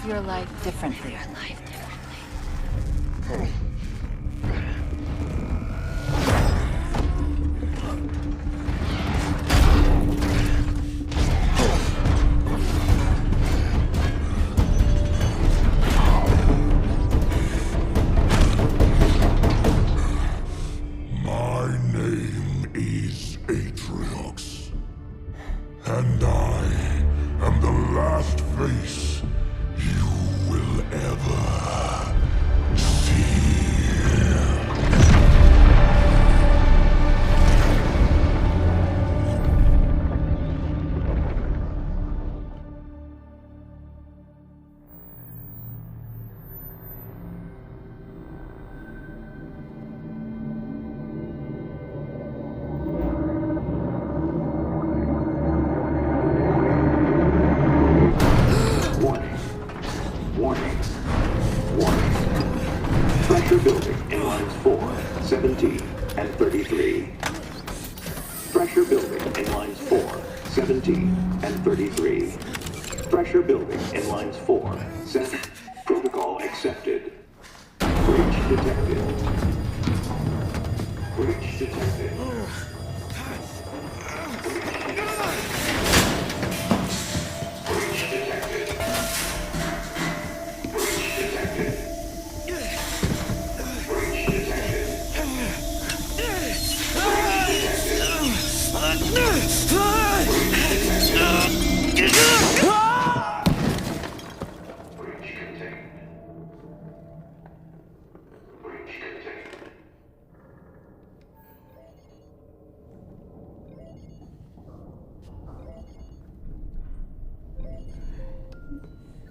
live your life differently. And I am the last face you will ever see. Pressure building in lines 4, 17, and 33. Pressure building in lines 4, 17, and 33. Pressure building in lines 4, 7. Protocol accepted. Breach detected. Breach detected. Breach detected. Breach detected.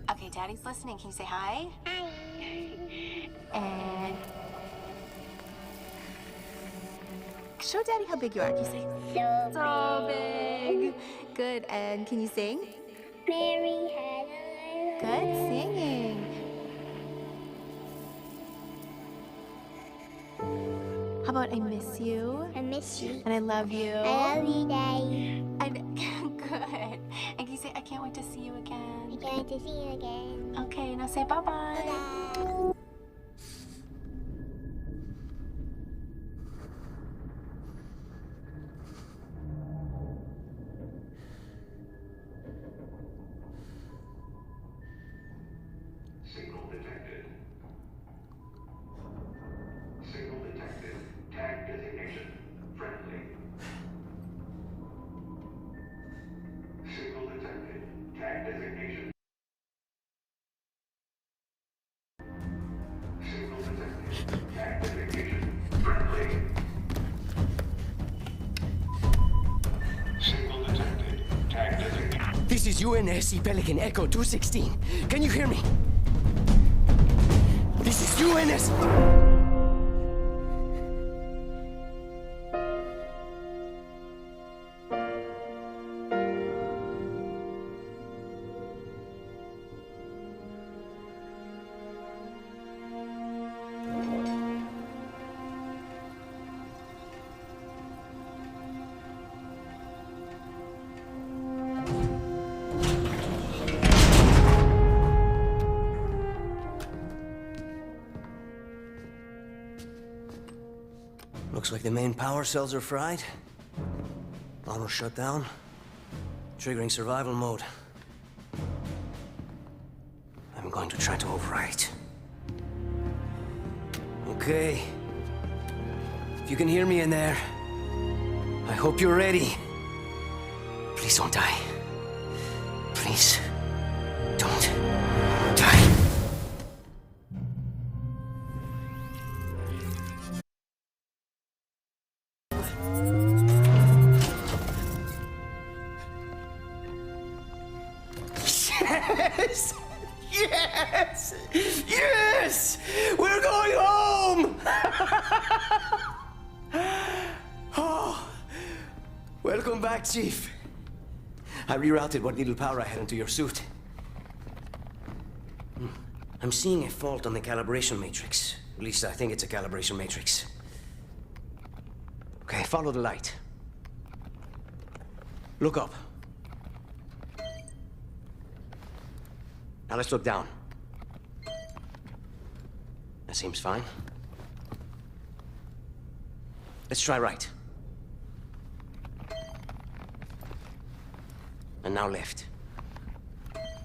Okay, Daddy's listening. Can you say hi? Hi. And show Daddy how big you are. Can you say So big? Good. And can you sing? Mary had a Good singing. How about I miss you? I miss you. And I love you. I love you, Daddy. And good. And can you say I can't wait to see you I again? can't wait to see you again. Okay, now say bye-bye. Bye. Signal detected. Signal detected. Tag designation. Friendly. Signal detected. Tag designation. Signal detected. Tag designation. Friendly. Signal detected. Tag designation. This is UNSC Pelican Echo 216. Can you hear me? This is UNS. Looks like the main power cells are fried. Auto shut down. Triggering survival mode. I'm going to try to override. Okay. If you can hear me in there, I hope you're ready. Please don't die. Please don't die. Yes! Yes! Yes! We're going home! Oh, welcome back, Chief. I rerouted what little power I had into your suit. I'm seeing a fault on the calibration matrix. At least I think it's a calibration matrix. Okay, follow the light. Look up. Now let's look down. That seems fine. Let's try right. And now left.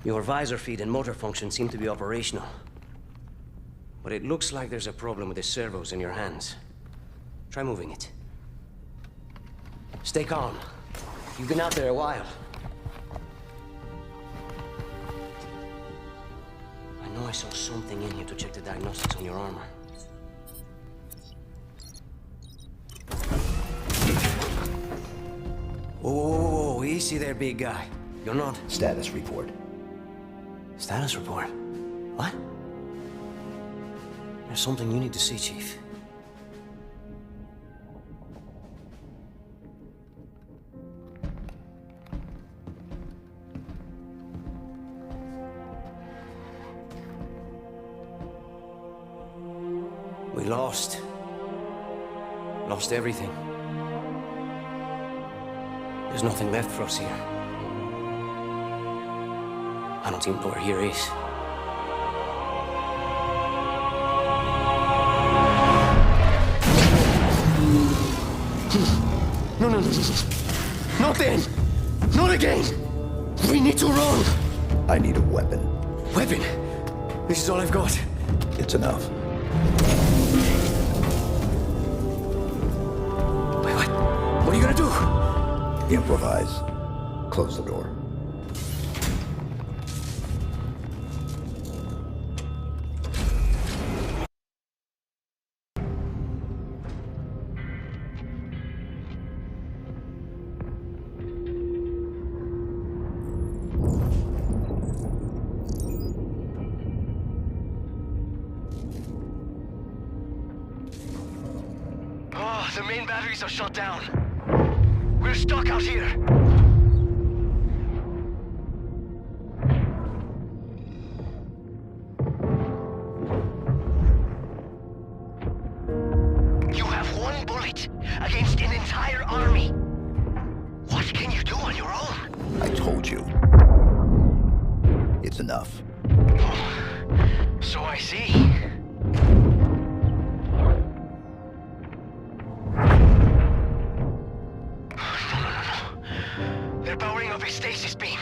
Your visor feed and motor function seem to be operational. But it looks like there's a problem with the servos in your hands. Try moving it. Stay calm. You've been out there a while. I know I saw something in here to check the diagnostics on your armor. Whoa, easy there, big guy. You're not... Status report. Status report? What? There's something you need to see, Chief. We lost. Lost everything. There's nothing left for us here. I don't even know where here is. No. Not then! Not again! We need to run! I need a weapon. Weapon? This is all I've got. It's enough. Wait, what? What are you gonna do? Improvise. Close the door. Oh, the main batteries are shut down. We're stuck out here. You have one bullet against an entire army. What can you do on your own? I told you. It's enough. So I see. They're powering up a stasis beam.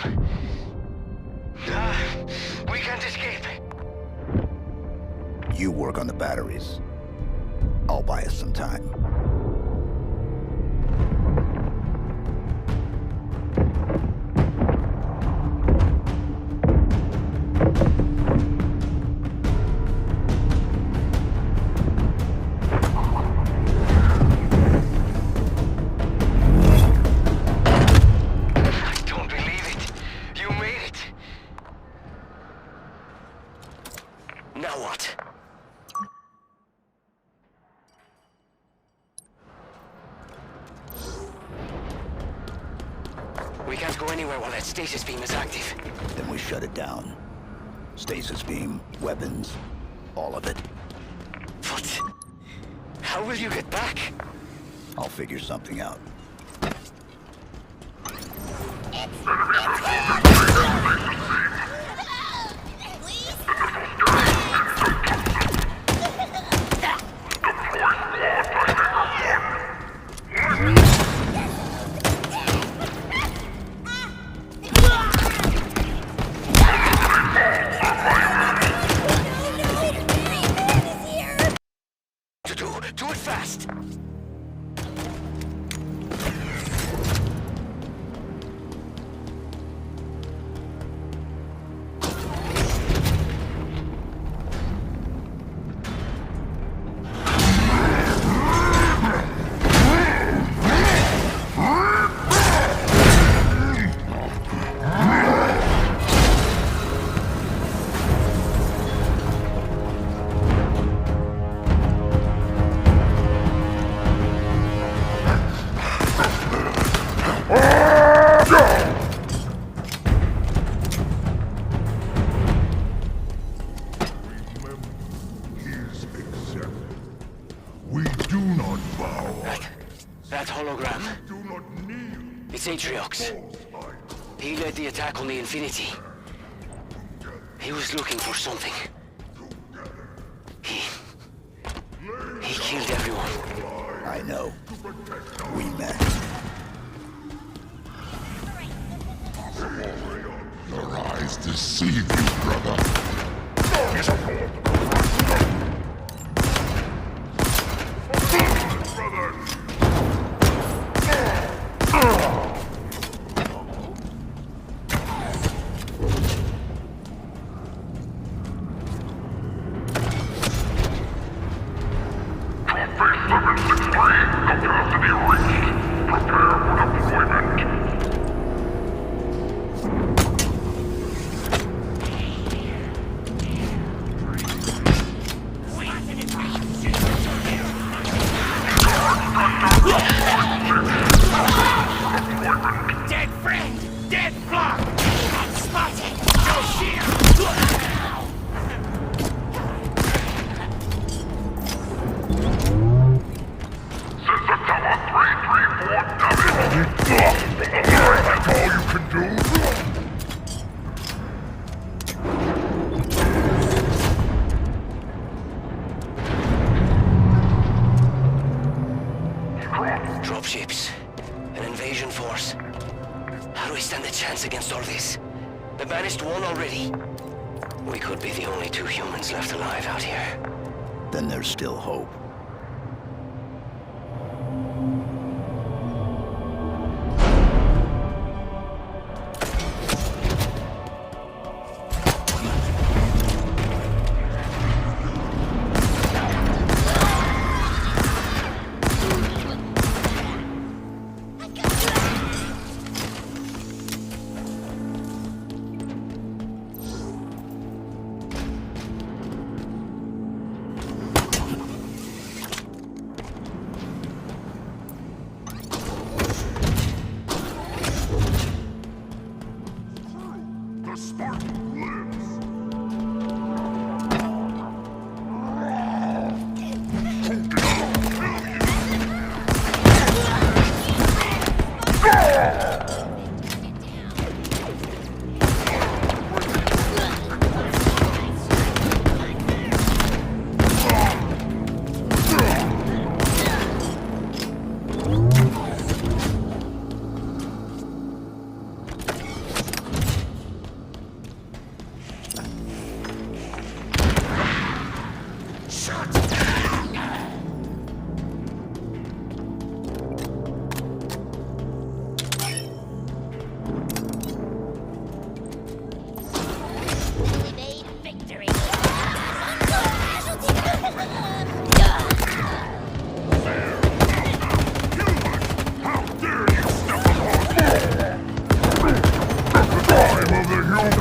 We can't escape. You work on the batteries. I'll buy us some time. I don't believe it. You made it. Now what? We can't go anywhere while that stasis beam is active. Then we shut it down. Stasis beam, weapons, all of it. But how will you get back? I'll figure something out. To do it fast. Is accepted. We do not bow. That hologram. Do not kneel. It's Atriox. He led the attack on the Infinity. He was looking for something. He He killed everyone. I know. We met. Your eyes deceive you, brother. Dead friend! Dead flock! Spotted! No shield! That's all you can do? Dropships. An invasion force. How do we stand a chance against all this? The Banished won already. We could be the only two humans left alive out here. Then there's still hope. The Spartan lives! Victory! How dare you step upon me! The time of the human!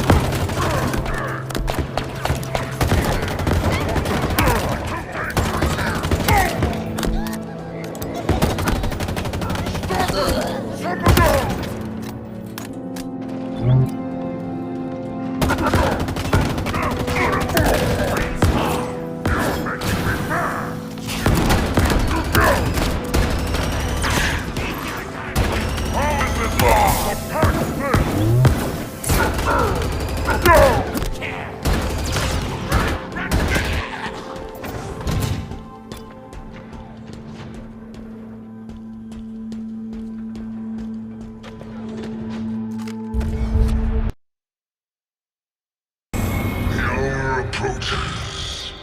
Approaches.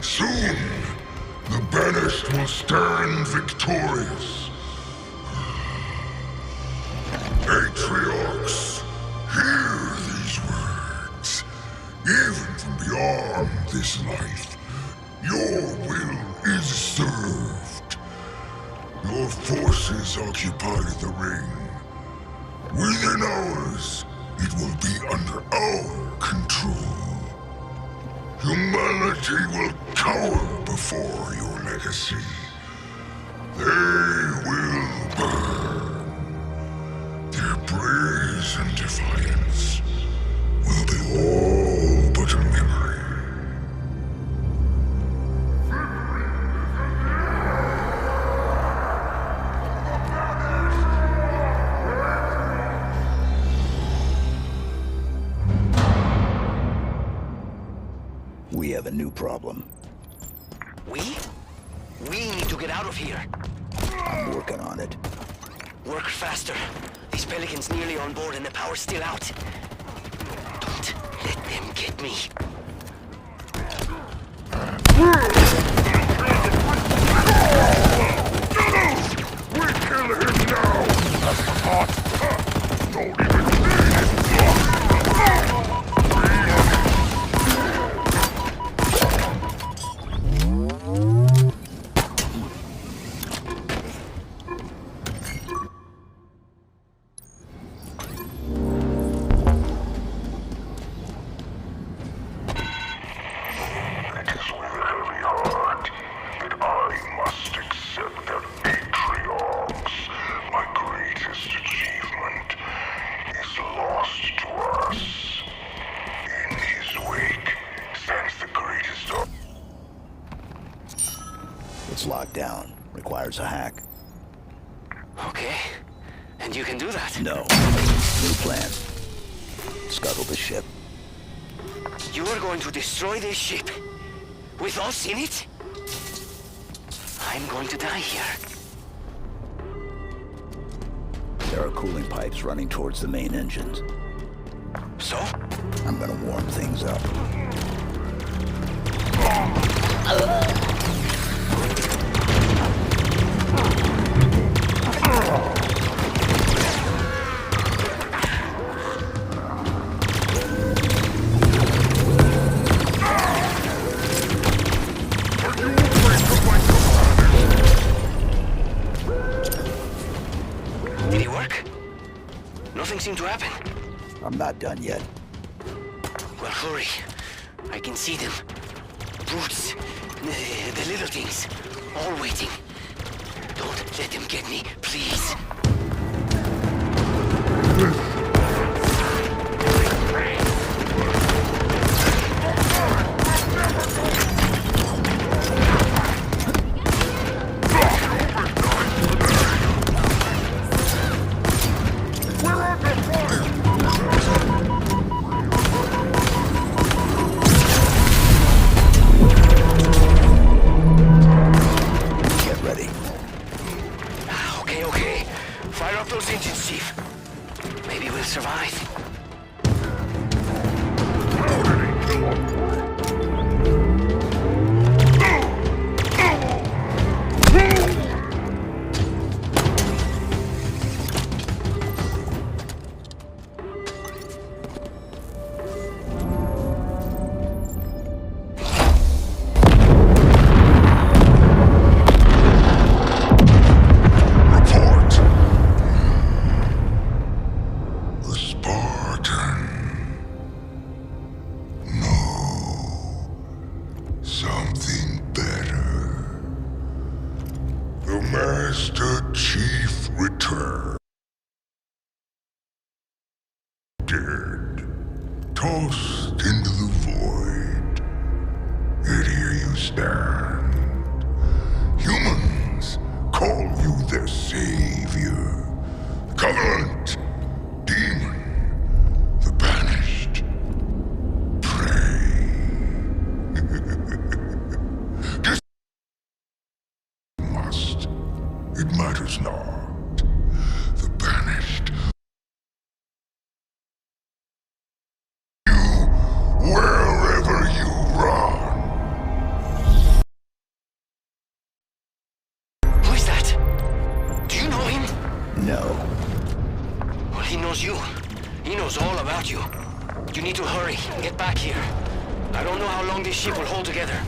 Soon, the Banished will stand victorious. Patriarchs, hear these words. Even from beyond this life, your will is served. Your forces occupy the ring. Within hours, it will be under our control. Humanity will cower before your legacy. They will burn. Their brazen defiance will be all but a memory. We have a new problem. We? get out of here. I'm working on it. Work faster. These Pelicans nearly on board and the power's still out. Don't let them get me. We kill him now! That's hot! Don't even need it! It is with a heavy heart that I must accept that Patriarchs, my greatest achievement, is lost to us. In his wake stands the greatest of... It's locked down. Requires a hack. Okay. And you can do that? No. New plan. Scuttle the ship. You are going to destroy this ship? With us in it? I'm going to die here. There are cooling pipes running towards the main engines. So? I'm gonna warm things up. Did it work? Nothing seemed to happen. I'm not done yet. Well, hurry. I can see them. Brutes. The little things. All waiting. Don't let them get me, please. Get ready. Okay. Fire up those engines, Chief. Maybe we'll survive. Report. The Spartan. No. Something better. The Master Chief returned. Dead. Tossed into the void. Yet here you stand. Humans call you their savior. Covenant, demon, the banished, prey. Guess must. It matters not. The banished. You, wherever you run. Who is that? Do you know him? No. Well, he knows you. He knows all about you. You need to hurry and get back here. I don't know how long this ship will hold together.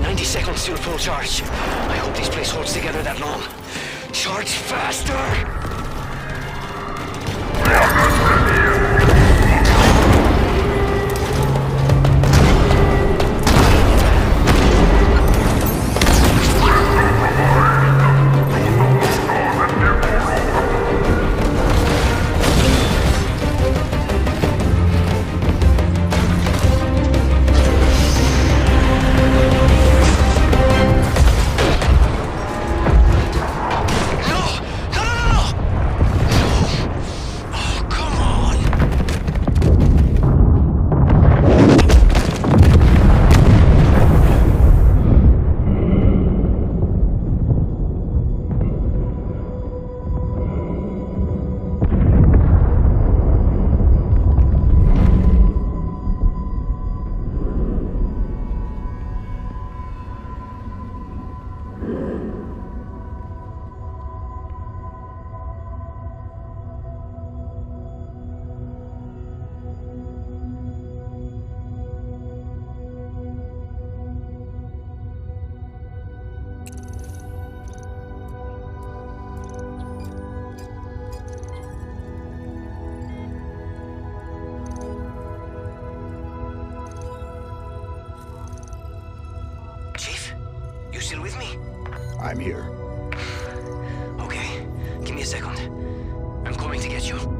90 seconds till full charge. I hope this place holds together that long. Charge faster! Chief, you still with me? I'm here. Okay, give me a second. I'm coming to get you.